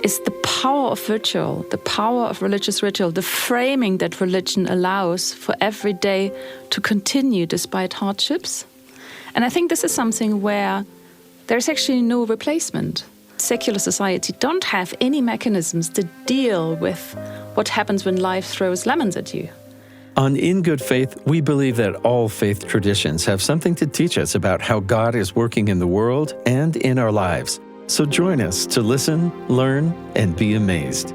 is the power of ritual, the power of religious ritual, the framing that religion allows for every day to continue despite hardships. And I think this is something where there's actually no replacement. Secular society don't have any mechanisms to deal with what happens when life throws lemons at you. On In Good Faith, we believe that all faith traditions have something to teach us about how God is working in the world and in our lives. So join us to listen, learn, and be amazed.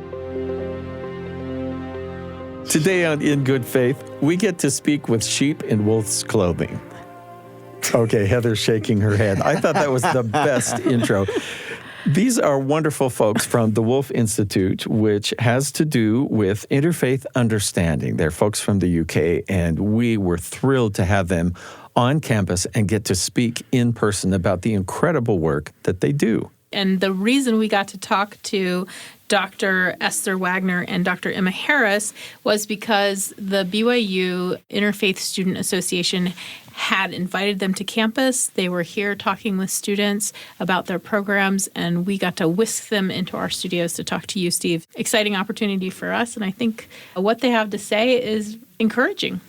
Today on In Good Faith, we get to speak with sheep in wolf's clothing. Okay, Heather's shaking her head. I thought that was the best intro. These are wonderful folks from the Woolf Institute, which has to do with interfaith understanding. They're folks from the UK, and we were thrilled to have them on campus and get to speak in person about the incredible work that they do. And the reason we got to talk to Dr. Esther Wagner and Dr. Emma Harris was because the BYU Interfaith Student Association had invited them to campus. They were here talking with students about their programs, and we got to whisk them into our studios to talk to you, Steve. Exciting opportunity for us, and I think what they have to say is encouraging.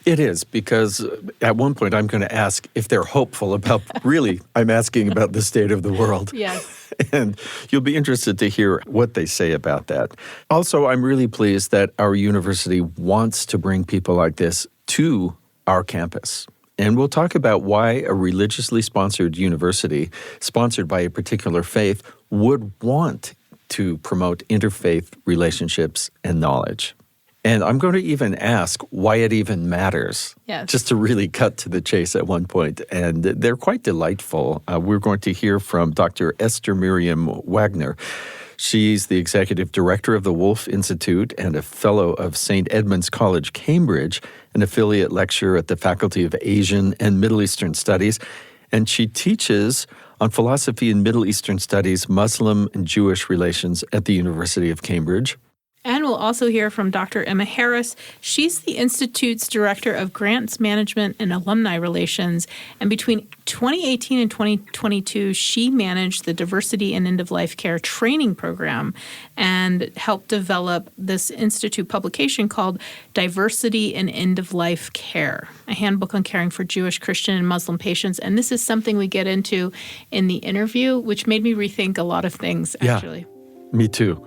It is, because at one point I'm going to ask if they're hopeful about, really, I'm asking about the state of the world. Yes. And you'll be interested to hear what they say about that. Also, I'm really pleased that our university wants to bring people like this to our campus. And we'll talk about why a religiously sponsored university, sponsored by a particular faith, would want to promote interfaith relationships and knowledge. And I'm going to even ask why it even matters, yes, just to really cut to the chase at one point. And they're quite delightful. We're going to hear from Dr. Esther-Miriam Wagner. She's the executive director of the Woolf Institute and a fellow of St. Edmund's College, Cambridge, an affiliate lecturer at the Faculty of Asian and Middle Eastern Studies. And she teaches on philosophy and Middle Eastern studies, Muslim and Jewish relations at the University of Cambridge. And we'll also hear from Dr. Emma Harris. She's the Institute's Director of Grants Management and Alumni Relations. And between 2018 and 2022, she managed the Diversity and End-of-Life Care Training Program and helped develop this Institute publication called Diversity and End-of-Life Care, a handbook on caring for Jewish, Christian, and Muslim patients. And this is something we get into in the interview, which made me rethink a lot of things, actually. Yeah. Me too.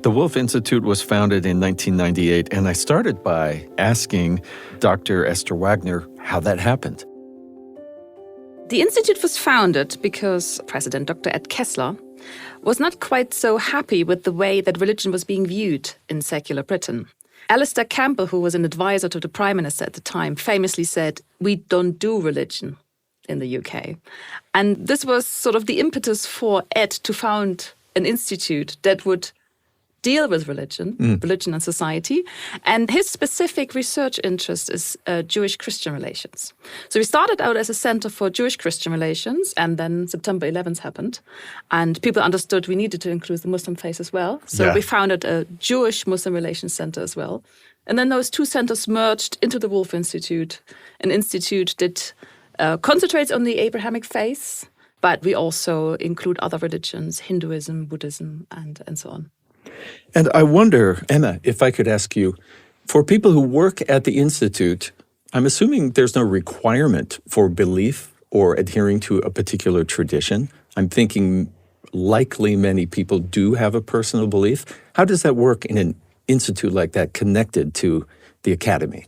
The Woolf Institute was founded in 1998, and I started by asking Dr. Esther Wagner how that happened. The Institute was founded because President Dr. Ed Kessler was not quite so happy with the way that religion was being viewed in secular Britain. Alistair Campbell, who was an advisor to the Prime Minister at the time, famously said, "We don't do religion in the UK." And this was sort of the impetus for Ed to found an institute that would deal with religion and society. And his specific research interest is Jewish-Christian relations. So we started out as a center for Jewish-Christian relations, and then September 11th happened. And people understood we needed to include the Muslim faith as well. So we founded a Jewish-Muslim relations center as well. And then those two centers merged into the Woolf Institute, an institute that concentrates on the Abrahamic faith, but we also include other religions, Hinduism, Buddhism, and so on. And I wonder, Emma, if I could ask you, for people who work at the Institute, I'm assuming there's no requirement for belief or adhering to a particular tradition. I'm thinking likely many people do have a personal belief. How does that work in an institute like that connected to the academy?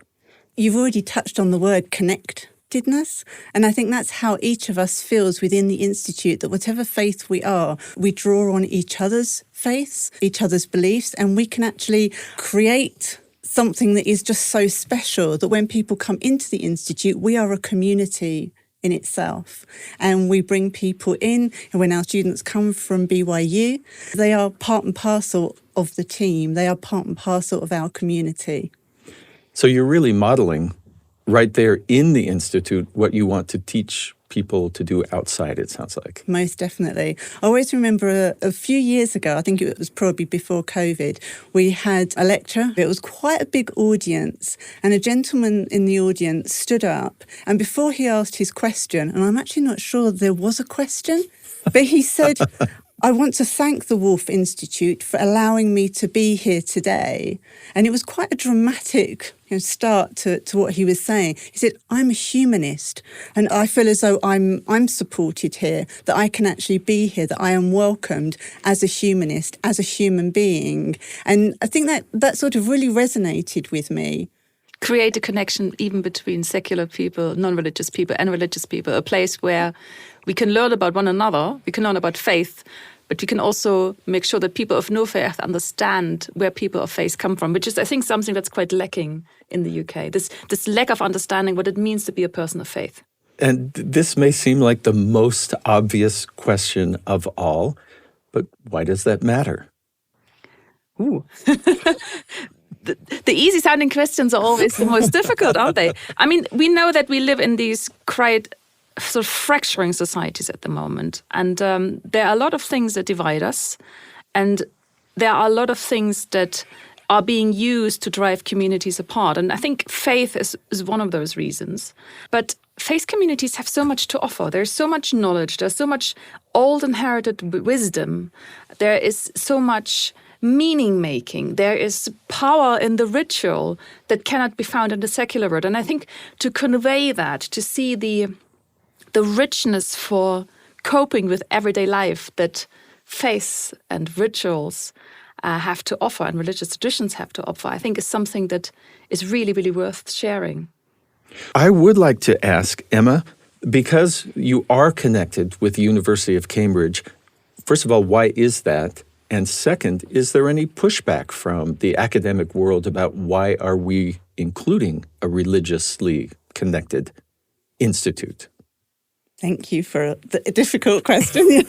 You've already touched on the word connectedness, and I think that's how each of us feels within the Institute, that whatever faith we are, we draw on each other's faiths, each other's beliefs, and we can actually create something that is just so special that when people come into the Institute, we are a community in itself. And we bring people in, and when our students come from BYU, they are part and parcel of the team. They are part and parcel of our community. So you're really modeling right there in the Institute what you want to teach people to do outside, it sounds like. Most definitely. I always remember a few years ago, I think it was probably before COVID, we had a lecture. It was quite a big audience, and a gentleman in the audience stood up, and before he asked his question, and I'm actually not sure there was a question, but he said, I want to thank the Woolf Institute for allowing me to be here today. And it was quite a dramatic start to what he was saying. He said, I'm a humanist, and I feel as though I'm supported here, that I can actually be here, that I am welcomed as a humanist, as a human being. And I think that sort of really resonated with me. Create a connection even between secular people, non-religious people and religious people, a place where we can learn about one another, we can learn about faith, but we can also make sure that people of no faith understand where people of faith come from, which is, I think, something that's quite lacking in the UK, this lack of understanding what it means to be a person of faith. And this may seem like the most obvious question of all, but why does that matter? Ooh. The easy-sounding questions are always the most difficult, aren't they? I mean, we know that we live in these quite sort of fracturing societies at the moment. And there are a lot of things that divide us. And there are a lot of things that are being used to drive communities apart. And I think faith is one of those reasons. But faith communities have so much to offer. There's so much knowledge. There's so much old inherited wisdom. There is so much meaning making. There is power in the ritual that cannot be found in the secular world. And I think to convey that, to see the richness for coping with everyday life that faith and rituals have to offer and religious traditions have to offer, I think is something that is really, really worth sharing. I would like to ask, Emma, because you are connected with the University of Cambridge, first of all, why is that? And second, is there any pushback from the academic world about why are we including a religiously connected institute? Thank you for the difficult question.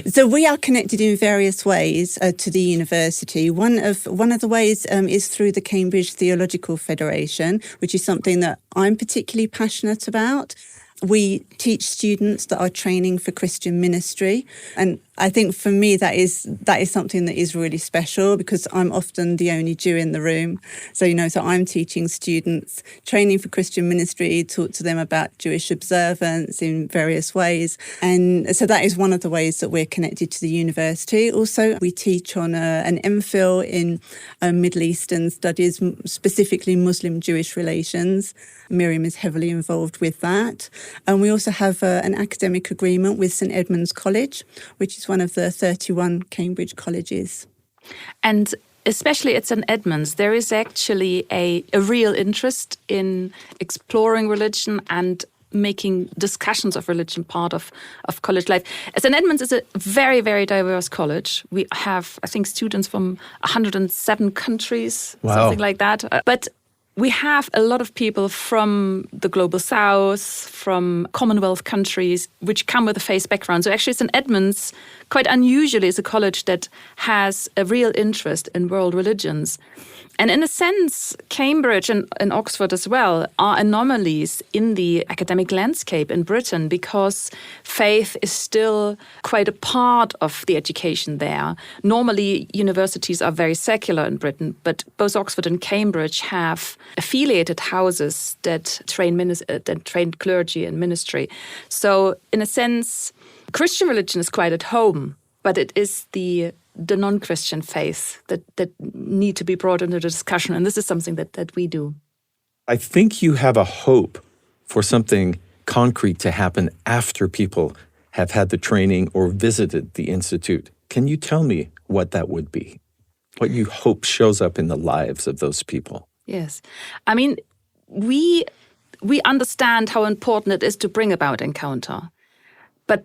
So we are connected in various ways to the university. One of the ways is through the Cambridge Theological Federation, which is something that I'm particularly passionate about. We teach students that are training for Christian ministry, and I think for me that is something that is really special because I'm often the only Jew in the room. So I'm teaching students training for Christian ministry, talk to them about Jewish observance in various ways, and so that is one of the ways that we're connected to the university. Also, we teach on an MPhil in Middle Eastern studies, specifically Muslim-Jewish relations. Miriam is heavily involved with that. And we also have an academic agreement with St Edmund's College, which is one of the 31 Cambridge colleges. And especially at St Edmund's, there is actually a real interest in exploring religion and making discussions of religion part of college life. St Edmund's is a very, very diverse college. We have, I think, students from 107 countries, something like that. But we have a lot of people from the global south, from Commonwealth countries, which come with a faith background. So actually St Edmund's, quite unusually, is a college that has a real interest in world religions. And in a sense, Cambridge and Oxford as well are anomalies in the academic landscape in Britain because faith is still quite a part of the education there. Normally, universities are very secular in Britain, but both Oxford and Cambridge have affiliated houses that train clergy and ministry. So in a sense, Christian religion is quite at home, but it is the non-Christian faith that need to be brought into the discussion. And this is something that we do. I think you have a hope for something concrete to happen after people have had the training or visited the Institute. Can you tell me what that would be? What you hope shows up in the lives of those people? Yes. I mean, we understand how important it is to bring about encounter. But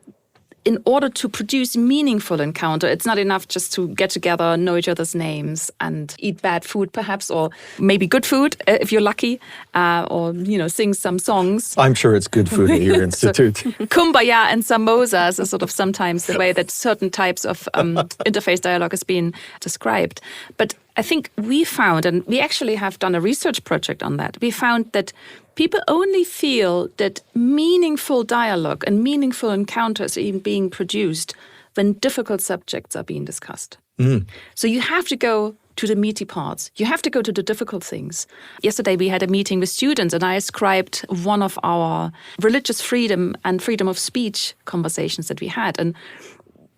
in order to produce meaningful encounter, it's not enough just to get together, know each other's names, and eat bad food, perhaps, or maybe good food if you're lucky, or sing some songs. I'm sure it's good food at your institute. So, kumbaya and samosas is sort of sometimes the way that certain types of interfaith dialogue is being described. But I think we found, and we actually have done a research project on that, we found that people only feel that meaningful dialogue and meaningful encounters are even being produced when difficult subjects are being discussed. So you have to go to the meaty parts. You have to go to the difficult things. Yesterday we had a meeting with students and I ascribed one of our religious freedom and freedom of speech conversations that we had. And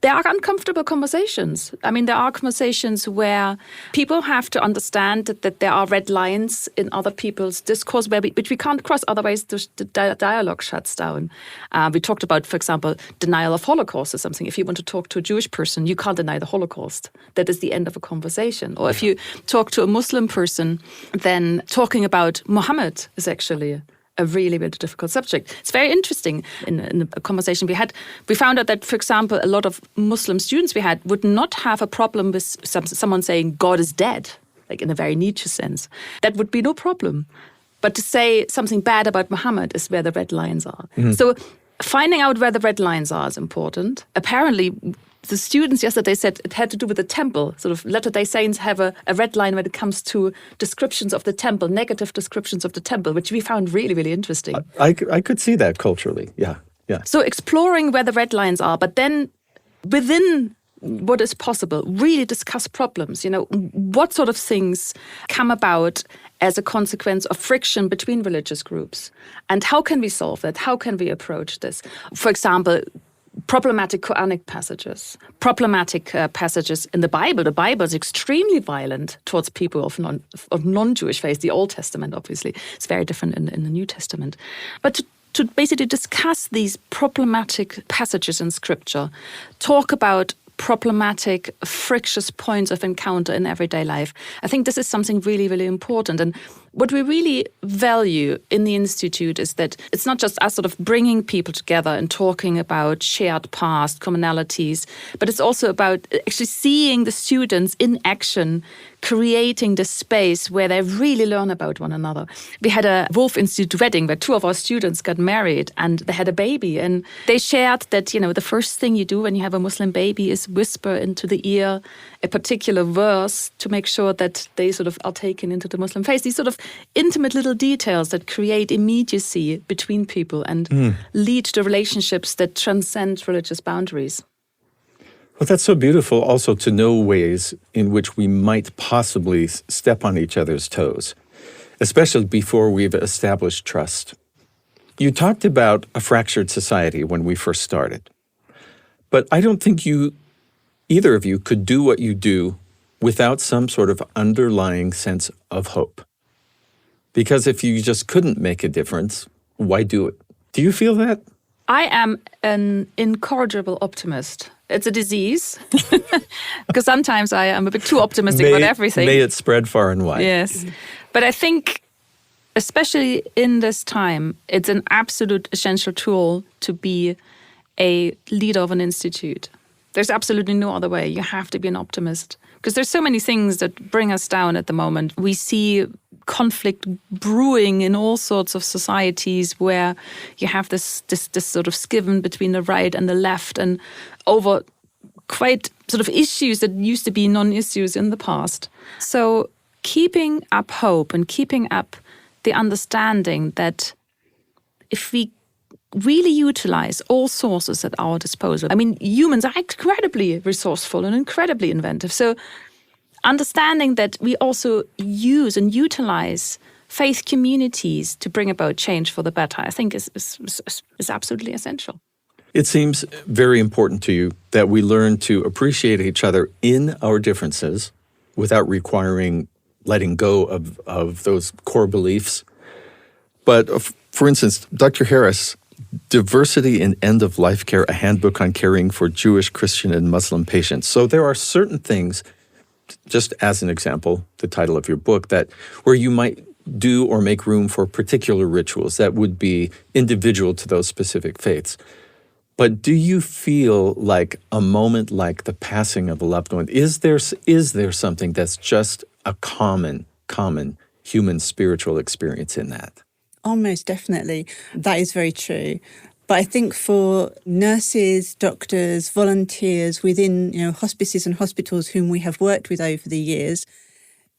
there are uncomfortable conversations. I mean, there are conversations where people have to understand that there are red lines in other people's discourse which we can't cross, otherwise the dialogue shuts down. We talked about, for example, denial of Holocaust or something. If you want to talk to a Jewish person, you can't deny the Holocaust. That is the end of a conversation. Or if you talk to a Muslim person, then talking about Muhammad is actually a really, really difficult subject. It's very interesting. In a conversation we had, we found out that, for example, a lot of Muslim students we had would not have a problem with someone saying God is dead, like in a very Nietzsche sense. That would be no problem. But to say something bad about Muhammad is where the red lines are. So finding out where the red lines are is important. Apparently, the students yesterday said it had to do with the temple. Sort of Latter-day Saints have a red line when it comes to descriptions of the temple, negative descriptions of the temple, which we found really, really interesting. I could see that culturally, yeah. So exploring where the red lines are, but then within what is possible, really discuss problems. What sort of things come about as a consequence of friction between religious groups? And how can we solve that? How can we approach this? For example, problematic Quranic passages, problematic passages in the Bible. The Bible is extremely violent towards people of non-Jewish faith. The Old Testament, obviously, is very different in the New Testament. But to basically discuss these problematic passages in Scripture, talk about problematic, frictious points of encounter in everyday life. I think this is something really, really important. And what we really value in the Institute is that it's not just us sort of bringing people together and talking about shared past, commonalities, but it's also about actually seeing the students in action, creating the space where they really learn about one another. We had a Woolf Institute wedding where 2 of our students got married and they had a baby. And they shared that, the first thing you do when you have a Muslim baby is whisper into the ear a particular verse to make sure that they sort of are taken into the Muslim faith. These sort of intimate little details that create immediacy between people and lead to relationships that transcend religious boundaries. Well, that's so beautiful also to know ways in which we might possibly step on each other's toes, especially before we've established trust. You talked about a fractured society when we first started, but I don't think either of you could do what you do without some sort of underlying sense of hope. Because if you just couldn't make a difference, why do it? Do you feel that? I am an incorrigible optimist. It's a disease, because sometimes I am a bit too optimistic about everything. May it spread far and wide. Yes. But I think, especially in this time, it's an absolute essential tool to be a leader of an institute. There's absolutely no other way. You have to be an optimist. Because there's so many things that bring us down at the moment. We see conflict brewing in all sorts of societies where you have this sort of schism between the right and the left and over quite sort of issues that used to be non-issues in the past. So keeping up hope and keeping up the understanding that if we really utilize all sources at our disposal. I mean, humans are incredibly resourceful and incredibly inventive. So understanding that we also use and utilize faith communities to bring about change for the better, I think is absolutely essential. It seems very important to you that we learn to appreciate each other in our differences without requiring letting go of those core beliefs. But for instance, Dr. Harris, Diversity in End-of-Life Care, a handbook on caring for Jewish, Christian, and Muslim patients. So there are certain things, just as an example, the title of your book, that where you might do or make room for particular rituals that would be individual to those specific faiths. But do you feel like a moment like the passing of a loved one, is there something that's just a common human spiritual experience in that? Oh, most definitely. That is very true. But I think for nurses, doctors, volunteers within hospices and hospitals whom we have worked with over the years,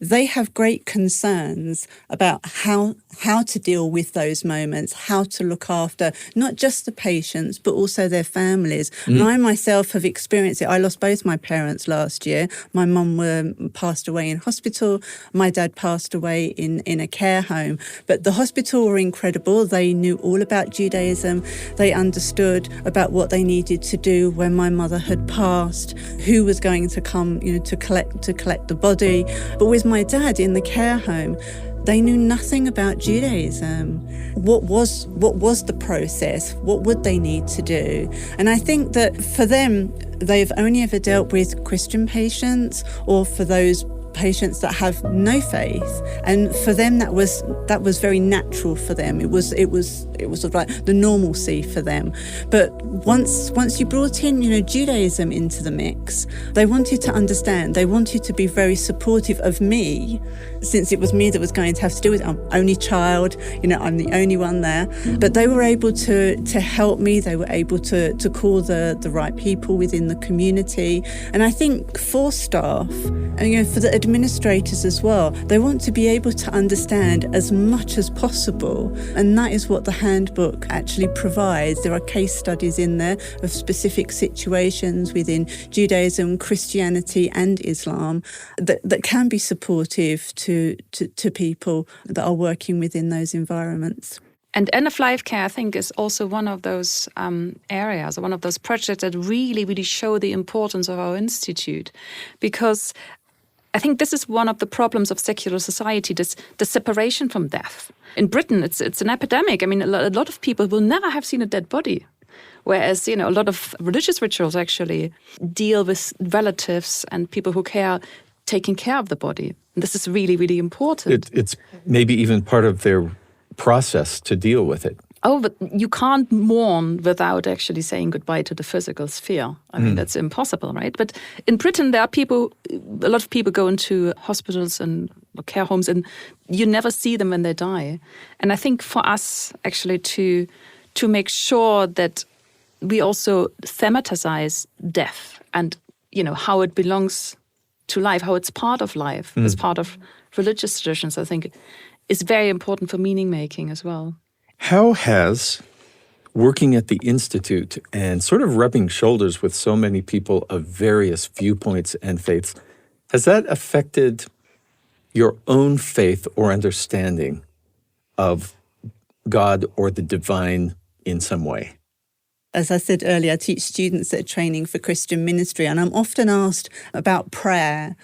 they have great concerns about how to deal with those moments, how to look after not just the patients, but also their families. And I myself have experienced it. I lost both my parents last year. My mum passed away in hospital. My dad passed away in a care home. But the hospital were incredible. They knew all about Judaism. They understood about what they needed to do when my mother had passed, who was going to come, to collect the body. But with my dad in the care home, they knew nothing about Judaism. What was the process? What would they need to do? And I think that for them, they've only ever dealt with Christian patients or for those patients that have no faith, and for them that was very natural for them. It was sort of like the normalcy for them. But once you brought in Judaism into the mix, they wanted to understand. They wanted to be very supportive of me, since it was me that was going to have to do it. I'm only child, I'm the only one there. But they were able to help me. They were able to call the right people within the community. And I think for staff, and for the administrators as well, they want to be able to understand as much as possible. And that is what the handbook actually provides. There are case studies in there of specific situations within Judaism, Christianity and Islam that can be supportive to people that are working within those environments. And end-of-life care, I think, is also one of those areas, or one of those projects that really, really show the importance of our institute. Because I think this is one of the problems of secular society, the separation from death. In Britain, it's an epidemic. I mean, a lot of people will never have seen a dead body. Whereas, a lot of religious rituals actually deal with relatives and people who care, taking care of the body. And this is really, really important. It's maybe even part of their process to deal with it. Oh, but you can't mourn without actually saying goodbye to the physical sphere. I mean, that's impossible, right? But in Britain, there are a lot of people go into hospitals and care homes, and you never see them when they die. And I think for us, actually, to make sure that we also thematize death and, how it belongs to life, how it's part of life, as part of religious traditions, I think is very important for meaning making as well. How has working at the Institute and sort of rubbing shoulders with so many people of various viewpoints and faiths, has that affected your own faith or understanding of God or the divine in some way? As I said earlier, I teach students that are training for Christian ministry, and I'm often asked about prayer,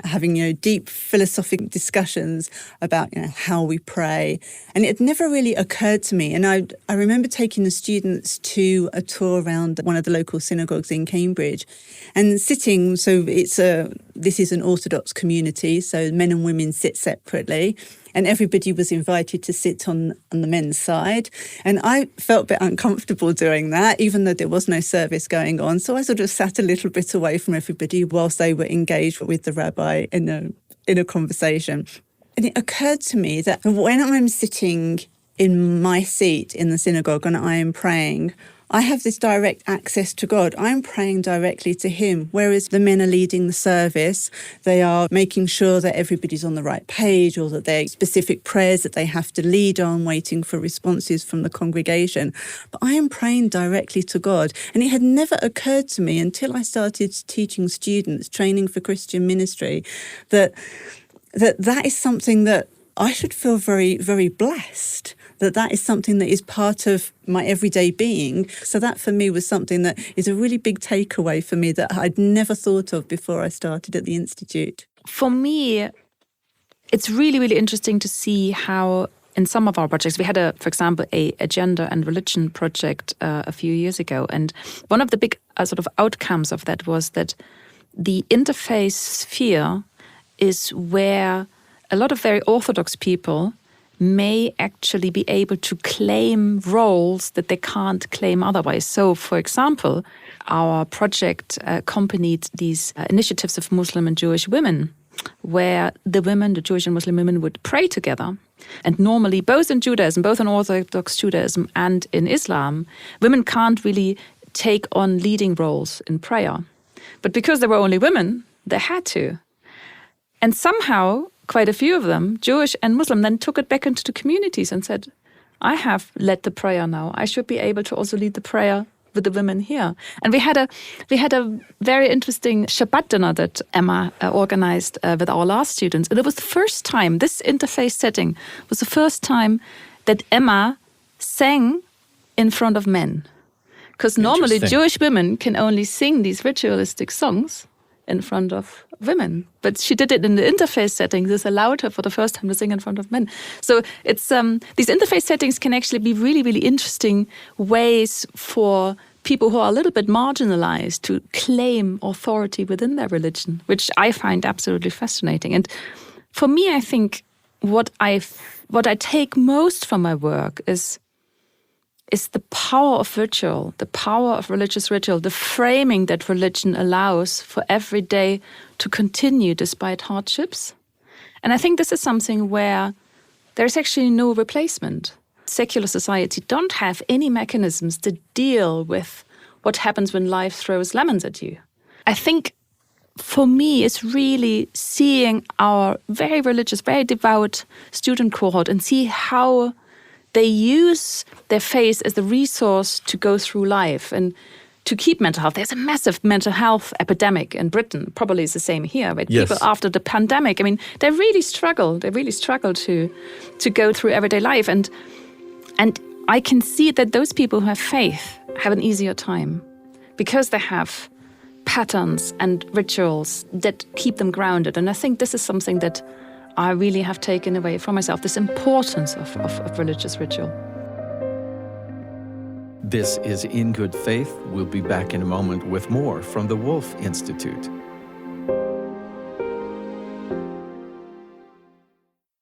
having deep philosophical discussions about how we pray. And it never really occurred to me. And I remember taking the students to a tour around one of the local synagogues in Cambridge and sitting. So this is an Orthodox community, so men and women sit separately. And everybody was invited to sit on the men's side. And I felt a bit uncomfortable doing that, even though there was no service going on. So I sort of sat a little bit away from everybody whilst they were engaged with the rabbi in a conversation. And it occurred to me that when I'm sitting in my seat in the synagogue and I am praying, I have this direct access to God. I'm praying directly to him, whereas the men are leading the service. They are making sure that everybody's on the right page, or that there are specific prayers that they have to lead on, waiting for responses from the congregation. But I am praying directly to God. And it had never occurred to me until I started teaching students, training for Christian ministry, that is something that I should feel very, very blessed, that is something that is part of my everyday being. So that for me was something that is a really big takeaway for me that I'd never thought of before I started at the Institute. For me, it's really, really interesting to see how in some of our projects, we had, for example, a gender and religion project a few years ago. And one of the big sort of outcomes of that was that the interfaith sphere is where a lot of very Orthodox people may actually be able to claim roles that they can't claim otherwise. So, for example, our project accompanied these initiatives of Muslim and Jewish women, where the Jewish and Muslim women would pray together. And normally, both in Judaism, both in Orthodox Judaism and in Islam, women can't really take on leading roles in prayer. But because they were only women, they had to. And somehow, quite a few of them, Jewish and Muslim, then took it back into the communities and said, I have led the prayer now. I should be able to also lead the prayer with the women here. And we had a very interesting Shabbat dinner that Emma organized with our last students. And it was the first time, this interfaith setting was the first time that Emma sang in front of men. Because normally Jewish women can only sing these ritualistic songs in front of women. But she did it in the interfaith setting. This allowed her for the first time to sing in front of men. So it's these interfaith settings can actually be really, really interesting ways for people who are a little bit marginalized to claim authority within their religion, which I find absolutely fascinating. And for me, I think what I take most from my work is the power of ritual, the power of religious ritual, the framing that religion allows for every day to continue despite hardships. And I think this is something where there's actually no replacement. Secular society don't have any mechanisms to deal with what happens when life throws lemons at you. I think for me, it's really seeing our very religious, very devout student cohort and see how they use their faith as the resource to go through life and to keep mental health. There's a massive mental health epidemic in Britain. Probably it's the same here. But yes. People after the pandemic, I mean, they really struggle. They really struggle to go through everyday life. And I can see that those people who have faith have an easier time because they have patterns and rituals that keep them grounded. And I think this is something that I really have taken away from myself, this importance of religious ritual. This is In Good Faith. We'll be back in a moment with more from the Woolf Institute.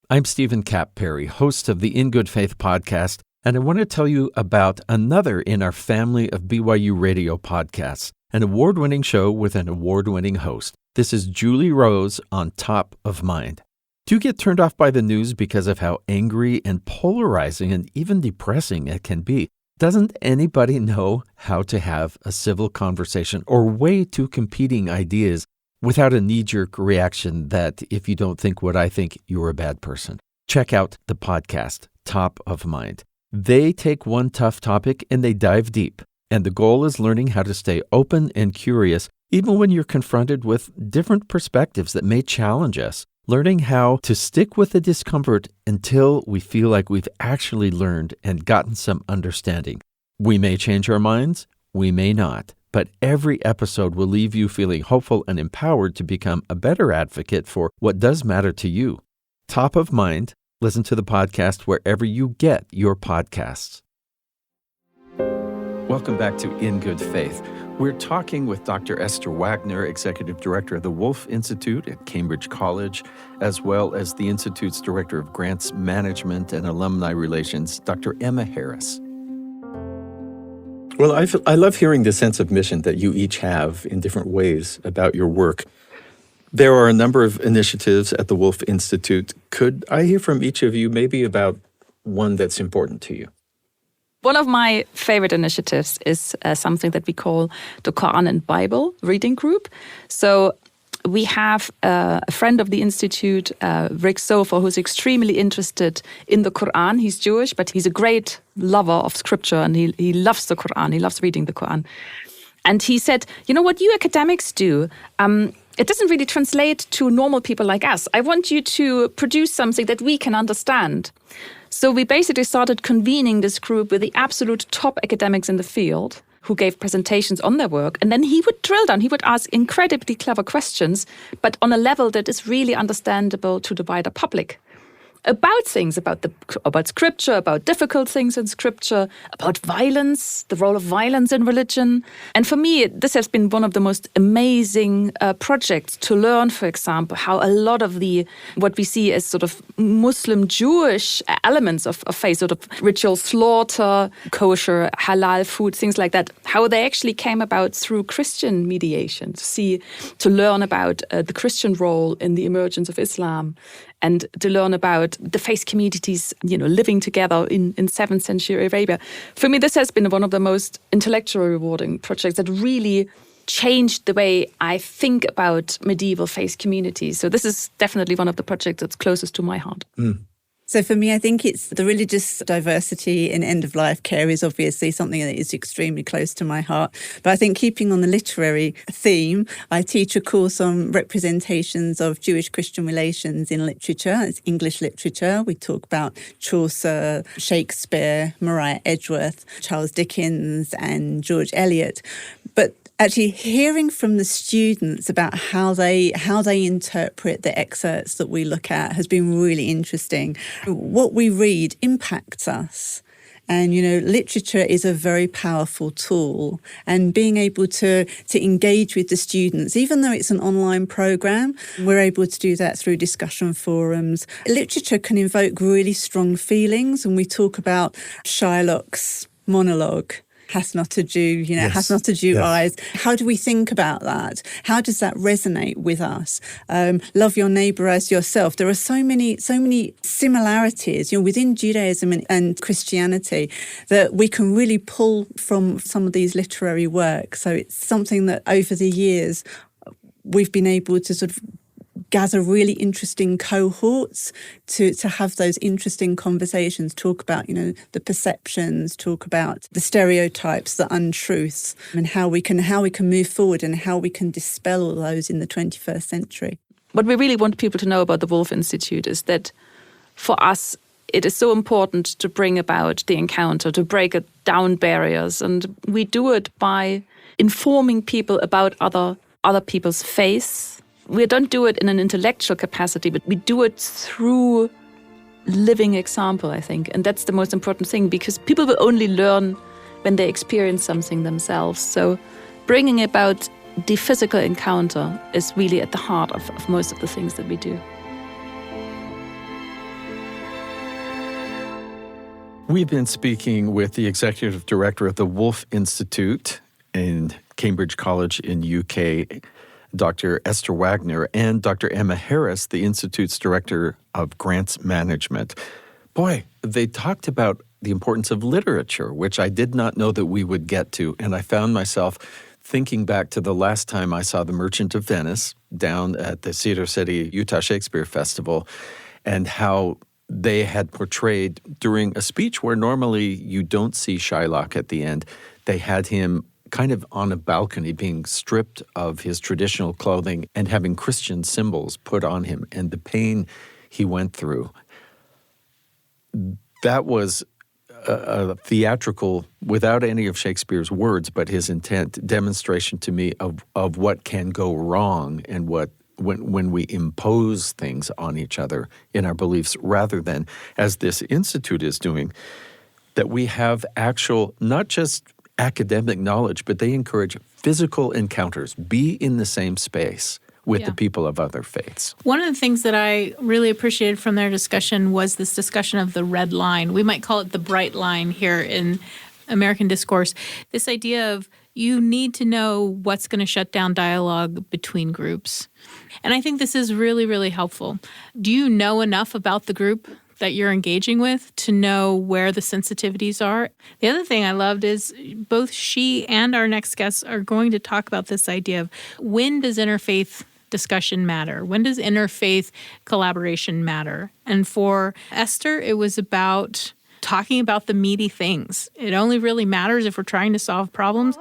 I'm Stephen Kapp Perry, host of the In Good Faith podcast, and I want to tell you about another in our family of BYU radio podcasts, an award-winning show with an award-winning host. This is Julie Rose on Top of Mind. Do you get turned off by the news because of how angry and polarizing and even depressing it can be? Doesn't anybody know how to have a civil conversation or weigh two competing ideas without a knee-jerk reaction that if you don't think what I think, you're a bad person? Check out the podcast, Top of Mind. They take one tough topic and they dive deep. And the goal is learning how to stay open and curious, even when you're confronted with different perspectives that may challenge us. Learning how to stick with the discomfort until we feel like we've actually learned and gotten some understanding. We may change our minds, we may not, but every episode will leave you feeling hopeful and empowered to become a better advocate for what does matter to you. Top of Mind, listen to the podcast wherever you get your podcasts. Welcome back to In Good Faith. We're talking with Dr. Esther Wagner, Executive Director of the Woolf Institute at Cambridge College, as well as the Institute's Director of Grants Management and Alumni Relations, Dr. Emma Harris. Well, I love hearing the sense of mission that you each have in different ways about your work. There are a number of initiatives at the Woolf Institute. Could I hear from each of you maybe about one that's important to you? One of my favorite initiatives is something that we call the Quran and Bible Reading Group. So we have a friend of the Institute, Rick Sofer, who's extremely interested in the Quran. He's Jewish, but he's a great lover of scripture and he loves the Quran. He loves reading the Quran. And he said, you know what you academics do? It doesn't really translate to normal people like us. I want you to produce something that we can understand. So we basically started convening this group with the absolute top academics in the field who gave presentations on their work. And then he would drill down. He would ask incredibly clever questions, but on a level that is really understandable to the wider public. About things, about scripture, about difficult things in scripture, about violence, the role of violence in religion. And for me, this has been one of the most amazing projects to learn, for example, how a lot of what we see as sort of Muslim Jewish elements of faith, sort of ritual slaughter, kosher, halal food, things like that, how they actually came about through Christian mediation, to learn about the Christian role in the emergence of Islam. And to learn about the faith communities, living together in 7th century Arabia. For me, this has been one of the most intellectually rewarding projects that really changed the way I think about medieval faith communities. So this is definitely one of the projects that's closest to my heart. So for me, I think it's the religious diversity in end-of-life care is obviously something that is extremely close to my heart. But I think keeping on the literary theme, I teach a course on representations of Jewish-Christian relations in literature. It's English literature. We talk about Chaucer, Shakespeare, Maria Edgeworth, Charles Dickens and George Eliot. But actually hearing from the students about how they interpret the excerpts that we look at has been really interesting. What we read impacts us. And, literature is a very powerful tool. And being able to engage with the students, even though it's an online program, we're able to do that through discussion forums. Literature can evoke really strong feelings. And we talk about Shylock's monologue. Hath not a Jew, hath not a Jew eyes. How do we think about that? How does that resonate with us? Love your neighbour as yourself. There are so many similarities, within Judaism and Christianity that we can really pull from some of these literary works. So it's something that over the years we've been able to sort of gather really interesting cohorts to have those interesting conversations, talk about, the perceptions, talk about the stereotypes, the untruths, and how we can move forward and how we can dispel all those in the 21st century. What we really want people to know about the Woolf Institute is that for us, it is so important to bring about the encounter, to break down barriers. And we do it by informing people about other people's faiths. We don't do it in an intellectual capacity, but we do it through living example, I think. And that's the most important thing, because people will only learn when they experience something themselves. So bringing about the physical encounter is really at the heart of most of the things that we do. We've been speaking with the executive director of the Woolf Institute in Cambridge College in UK, Dr. Esther Wagner, and Dr. Emma Harris, the Institute's Director of Grants Management. Boy, they talked about the importance of literature, which I did not know that we would get to, and I found myself thinking back to the last time I saw The Merchant of Venice down at the Cedar City Utah Shakespeare Festival, and how they had portrayed during a speech where normally you don't see Shylock at the end, they had him kind of on a balcony being stripped of his traditional clothing and having Christian symbols put on him, and the pain he went through. That was a theatrical, without any of Shakespeare's words, but his intent, demonstration to me of what can go wrong and what when we impose things on each other in our beliefs, rather than, as this institute is doing, that we have actual, not just academic knowledge, but they encourage physical encounters. Be in the same space with the people of other faiths. One of the things that I really appreciated from their discussion was this discussion of the red line. We might call it the bright line here in American discourse. This idea of you need to know what's going to shut down dialogue between groups. And I think this is really, really helpful. Do you know enough about the group that you're engaging with to know where the sensitivities are? The other thing I loved is both she and our next guests are going to talk about this idea of when does interfaith discussion matter? When does interfaith collaboration matter? And for Esther, it was about talking about the meaty things. It only really matters if we're trying to solve problems.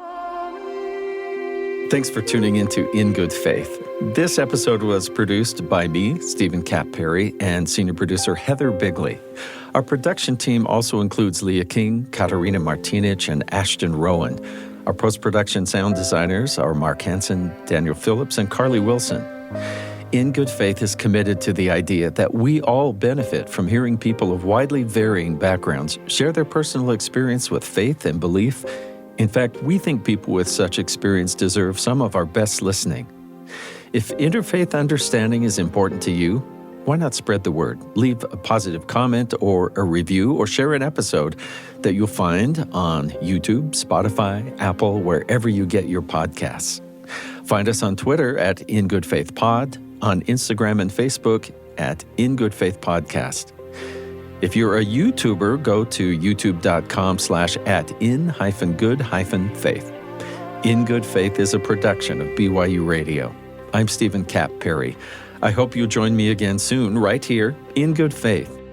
Thanks for tuning into In Good Faith. This episode was produced by me, Stephen Cap Perry, and senior producer Heather Bigley. Our production team also includes Leah King, Katarina Martinich, and Ashton Rowan. Our post-production sound designers are Mark Hansen, Daniel Phillips, and Carly Wilson. In Good Faith is committed to the idea that we all benefit from hearing people of widely varying backgrounds share their personal experience with faith and belief. In fact, we think people with such experience deserve some of our best listening. If interfaith understanding is important to you, why not spread the word? Leave a positive comment or a review, or share an episode that you'll find on YouTube, Spotify, Apple, wherever you get your podcasts. Find us on Twitter at In Good Faith Pod, on Instagram and Facebook at In Good Faith Podcast. If you're a YouTuber, go to youtube.com/@in-good-faith. In Good Faith is a production of BYU Radio. I'm Stephen Cap Perry. I hope you'll join me again soon, right here, In Good Faith.